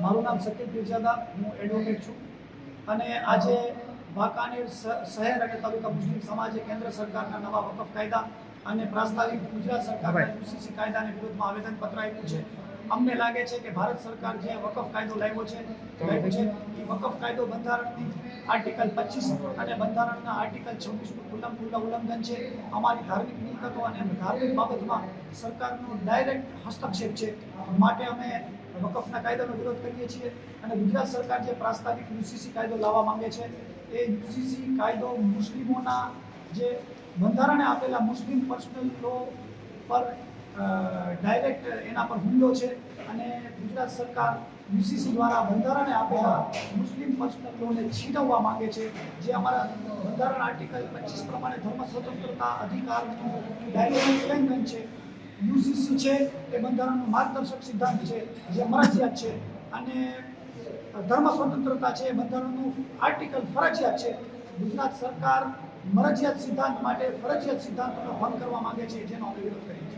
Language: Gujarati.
મારું નામ શકીલ પીરજાદા, હું એડવોકેટ છું અને આજે વાંકાનેર શહેર અને તાલુકા મુસ્લિમ સમાજે કેન્દ્ર સરકારના નવા વકફ કાયદા અને પ્રાસ્તાવિક ગુજરાત સરકારના યુસીસી કાયદાની વિરુદ્ધમાં આવેદનપત્ર આપ્યું છે. અમને લાગે છે કે ભારત સરકાર જે વકફ કાયદો લાવ્યો છે એ વકફ કાયદો બંધારણની આર્ટિકલ 25 અને બંધારણના આર્ટિકલ 26નું ઉલ્લંઘન છે. અમારી ધાર્મિક મિલકતો અને ધાર્મિક બાબતમાં સરકારનો ડાયરેક્ટ હસ્તક્ષેપ છે. માટે અમે વકફના કાયદાનો વિરોધ કરીએ છીએ અને ગુજરાત સરકાર જે પ્રાસ્તાવિક યુસીસી કાયદો લાવવા માંગે છે એ યુસીસી કાયદો મુસ્લિમોના જે બંધારણે આપેલા મુસ્લિમ પર્સનલ લો પર ડાયરેક્ટ એના પર હુમલો છે અને ગુજરાત સરકાર યુસીસી દ્વારા બંધારણે આપેલા મુસ્લિમ પર્સનલ લોને છીનવવા માંગે છે. જે અમારા બંધારણ આર્ટિકલ 25 પ્રમાણે ધર્મ સ્વતંત્રતા અધિકારનું ડાયરેક્ટ ઉલ્લંઘન છે. યુસીસી છે એ બંધારણનો માર્ગદર્શક સિદ્ધાંત છે જે મરજિયાત છે અને ધર્મ સ્વતંત્રતા છે એ બંધારણનું આર્ટિકલ ફરજિયાત છે. ગુજરાત સરકાર મરજિયાત સિદ્ધાંત માટે ફરજિયાત સિદ્ધાંતોનો ભંગ કરવા માંગે છે, જેનો અમે વિરોધ કરીએ છીએ.